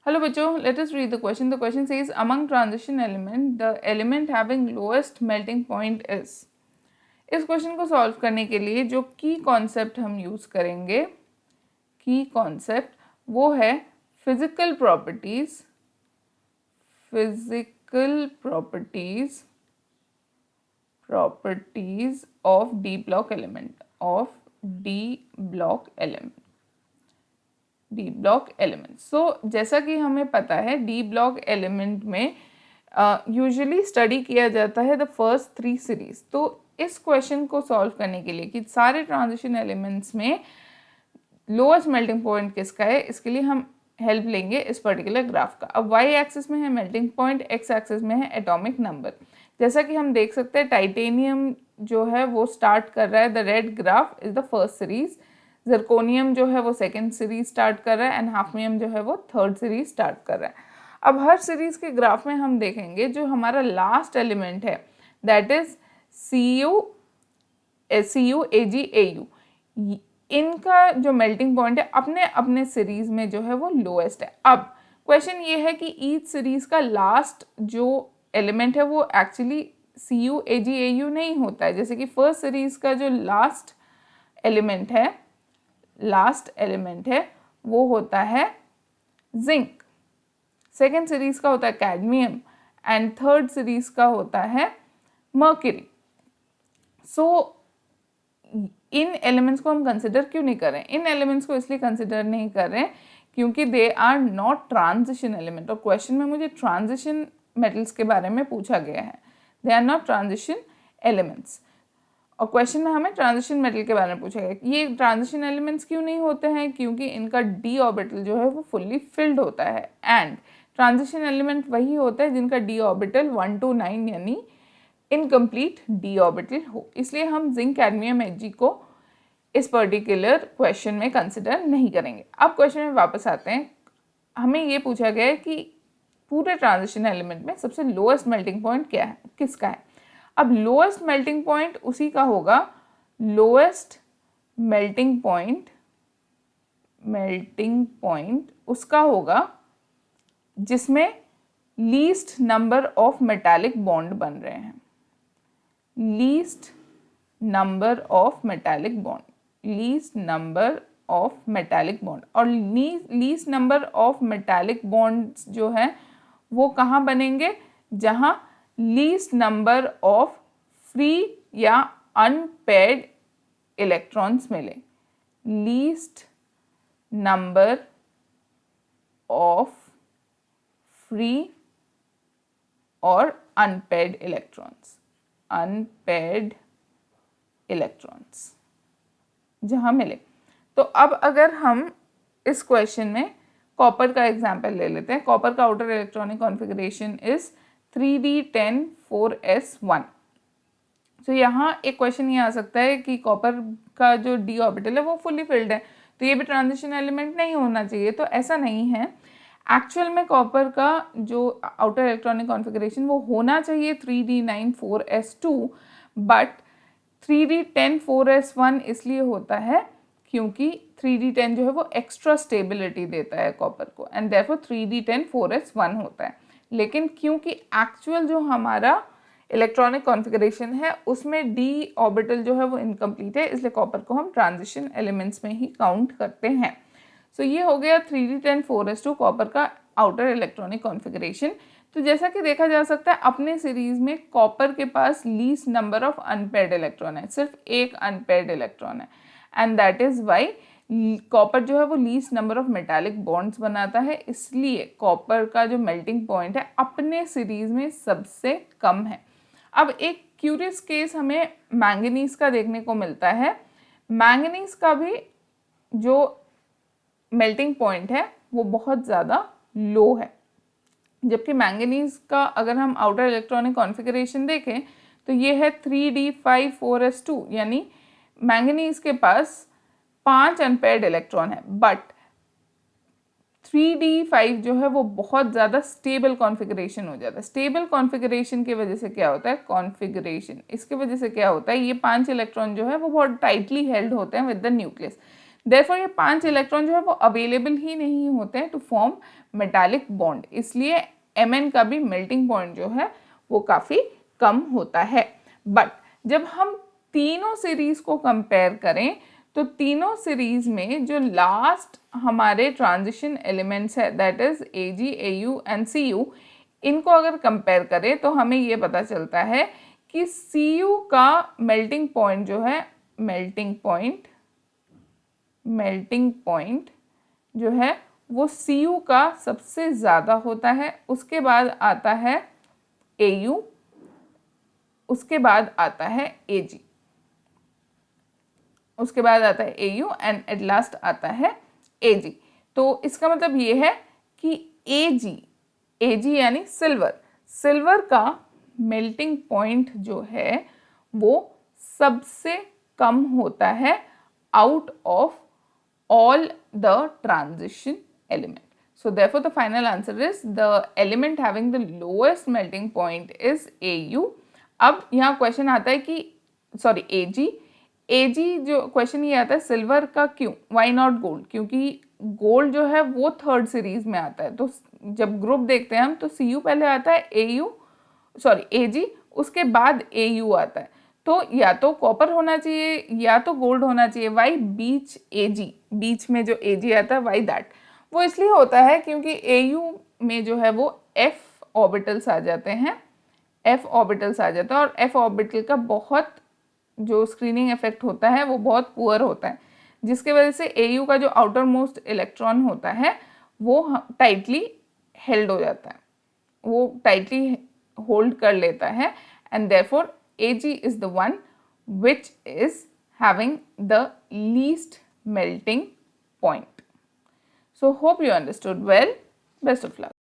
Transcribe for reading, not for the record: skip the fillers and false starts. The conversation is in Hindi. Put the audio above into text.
Hello बच्चों, let us read the question. The question says among transition element the element having lowest melting point is. इस क्वेश्चन को सॉल्व करने के लिए जो की कॉन्सेप्ट हम यूज करेंगे, की कॉन्सेप्ट वो है physical properties, properties of D block element. So जैसा कि हमें पता है डी ब्लॉक एलिमेंट में यूजुअली स्टडी किया जाता है द फर्स्ट 3 सीरीज. तो इस क्वेश्चन को सॉल्व करने के लिए कि सारे ट्रांजिशन एलिमेंट्स में लोएस्ट मेल्टिंग पॉइंट किसका है, इसके लिए हम हेल्प लेंगे इस पर्टिकुलर ग्राफ का. अब वाई एक्सिस में है मेल्टिंग पॉइंट, एक्स एक्सिस में है एटॉमिक नंबर. जैसा कि हम देख सकते हैं टाइटेनियम जो है वो स्टार्ट कर रहा है, the red graph is the first series. Zirconium जो है वो सेकेंड सीरीज स्टार्ट कर रहा है एंड हाफनियम जो है वो थर्ड सीरीज स्टार्ट कर रहा है. अब हर सीरीज के ग्राफ में हम देखेंगे जो हमारा लास्ट एलिमेंट है दैट इज CuAgAu, इनका जो मेल्टिंग पॉइंट है अपने अपने सीरीज में जो है वो लोएस्ट है. अब क्वेश्चन ये है कि ईच सीरीज का लास्ट जो एलिमेंट है वो एक्चुअली CuAgAu नहीं होता है. जैसे कि फर्स्ट सीरीज का जो लास्ट एलिमेंट है वो होता है जिंक, सेकेंड सीरीज का होता है कैडमियम एंड थर्ड सीरीज का होता है मर्क्यूरी. सो इन एलिमेंट्स को हम कंसिडर क्यों नहीं कर रहे हैं? इन एलिमेंट्स को इसलिए कंसिडर नहीं कर रहे हैं क्योंकि they are not transition element. और क्वेश्चन में मुझे ट्रांजिशन मेटल्स के बारे में पूछा गया है. They are not transition elements और क्वेश्चन में हमें ट्रांजिशन मेटल के बारे में पूछा गया. ये ट्रांजिशन एलिमेंट्स क्यों नहीं होते हैं? क्योंकि इनका डी ऑर्बिटल जो है वो फुल्ली फिल्ड होता है एंड ट्रांजिशन एलिमेंट वही होता है जिनका डी ऑर्बिटल 1 to 9 यानी इनकम्प्लीट डी ऑर्बिटल हो. इसलिए हम जिंक कैडमियम Ag को इस पर्टिकुलर क्वेश्चन में कंसिडर नहीं करेंगे. अब क्वेश्चन में वापस आते हैं. हमें ये पूछा गया है कि पूरे ट्रांजिशन एलिमेंट में सबसे लोएस्ट मेल्टिंग पॉइंट क्या है, किसका है. अब लोएस्ट मेल्टिंग पॉइंट उसी का होगा, लोएस्ट मेल्टिंग पॉइंट उसका होगा जिसमें least number of metallic bond बन रहे हैं. Least number of metallic bond और least number of metallic bonds जो है वो कहाँ बनेंगे? जहाँ लीस्ट नंबर ऑफ फ्री या अनपेयर्ड इलेक्ट्रॉन्स मिले. लीस्ट नंबर ऑफ फ्री और अनपेयर्ड इलेक्ट्रॉन्स जहाँ मिले. तो अब अगर हम इस क्वेश्चन में कॉपर का एग्जाम्पल ले लेते हैं. कॉपर का outer electronic configuration is 3d10 4s1. तो यहाँ एक क्वेश्चन ये आ सकता है कि कॉपर का जो डी ऑर्बिटल है वो फुली फिल्ड है तो ये भी ट्रांजिशन एलिमेंट नहीं होना चाहिए. तो ऐसा नहीं है. एक्चुअल में कॉपर का जो आउटर इलेक्ट्रॉनिक कॉन्फ़िगरेशन वो होना चाहिए 3d9 4s2 but 3d10 4s1 इसलिए होता है क्योंकि 3d10 जो है वो एक्स्ट्रा स्टेबिलिटी देता है कॉपर को एंड देयरफॉर 3d10 4s1 होता है. लेकिन क्योंकि एक्चुअल जो हमारा इलेक्ट्रॉनिक कॉन्फ़िगरेशन है उसमें डी ऑर्बिटल जो है वो इनकम्प्लीट है इसलिए कॉपर को हम ट्रांजिशन एलिमेंट्स में ही काउंट करते हैं. सो ये हो गया 3d10 4s2 कॉपर का आउटर इलेक्ट्रॉनिक कॉन्फ़िगरेशन. तो जैसा कि देखा जा सकता है अपने सीरीज में कॉपर के पास least number of unpaired electron है, सिर्फ एक अनपेयर्ड इलेक्ट्रॉन है and that is why copper जो है वो least number of metallic bonds बनाता है. इसलिए कॉपर का जो मेल्टिंग पॉइंट है अपने सीरीज में सबसे कम है. अब एक क्यूरियस केस हमें मैंगनीज का देखने को मिलता है. मैंगनीज का भी जो मेल्टिंग पॉइंट है वो बहुत ज़्यादा लो है. जबकि मैंगनीज का अगर हम आउटर इलेक्ट्रॉनिक कॉन्फ़िगरेशन देखें तो ये है 3d5 4s2 यानी मैंगनीज के पास 5 अनपेयर्ड इलेक्ट्रॉन है बट 3d5 जो है वो बहुत ज़्यादा स्टेबल कॉन्फ़िगरेशन हो जाता है. स्टेबल कॉन्फ़िगरेशन की वजह से क्या होता है? इसके वजह से क्या होता है? ये 5 इलेक्ट्रॉन जो है वो बहुत टाइटली हेल्ड होते हैं विद द न्यूक्लियस. देयरफॉर ये 5 इलेक्ट्रॉन जो है वो अवेलेबल ही नहीं होते हैं टू फॉर्म मेटालिक बॉन्ड, इसलिए Mn का भी मेल्टिंग पॉइंट जो है वो काफ़ी कम होता है। बट जब हम तीनों सीरीज को कंपेयर करें तो तीनों सीरीज में जो लास्ट हमारे ट्रांजिशन एलिमेंट्स है that is Ag, Au and Cu, इनको अगर कंपेयर करें तो हमें ये पता चलता है कि Cu का मेल्टिंग पॉइंट जो है मेल्टिंग पॉइंट जो है वो Cu का सबसे ज़्यादा होता है, उसके बाद आता है Au, उसके बाद आता है Ag, उसके बाद आता है Au एंड एट लास्ट आता है Ag। तो इसका मतलब ये है कि Ag यानी सिल्वर का मेल्टिंग पॉइंट जो है वो सबसे कम होता है out of all the transition element. So therefore the final answer is the element having the lowest melting point is Au। अब यहाँ क्वेश्चन आता है कि सॉरी Ag जो क्वेश्चन ये आता है सिल्वर का क्यों, वाई नॉट गोल्ड, क्योंकि गोल्ड जो है वो थर्ड सीरीज में आता है। तो जब ग्रुप देखते हैं हम तो Cu पहले आता है Ag, उसके बाद Au आता है। तो या तो कॉपर होना चाहिए या तो गोल्ड होना चाहिए। वाई बीच में जो Ag आता है, वाई दैट, वो इसलिए होता है क्योंकि Au में जो है वो f ऑर्बिटल्स आ जाते हैं, और f ऑर्बिटल का बहुत जो स्क्रीनिंग इफेक्ट होता है वो बहुत पुअर होता है, जिसके वजह से Au का जो आउटर मोस्ट इलेक्ट्रॉन होता है वो टाइटली हेल्ड हो जाता है, वो टाइटली होल्ड कर लेता है, and therefore Ag is the one which is having the least melting point. So hope you understood well. Best of luck.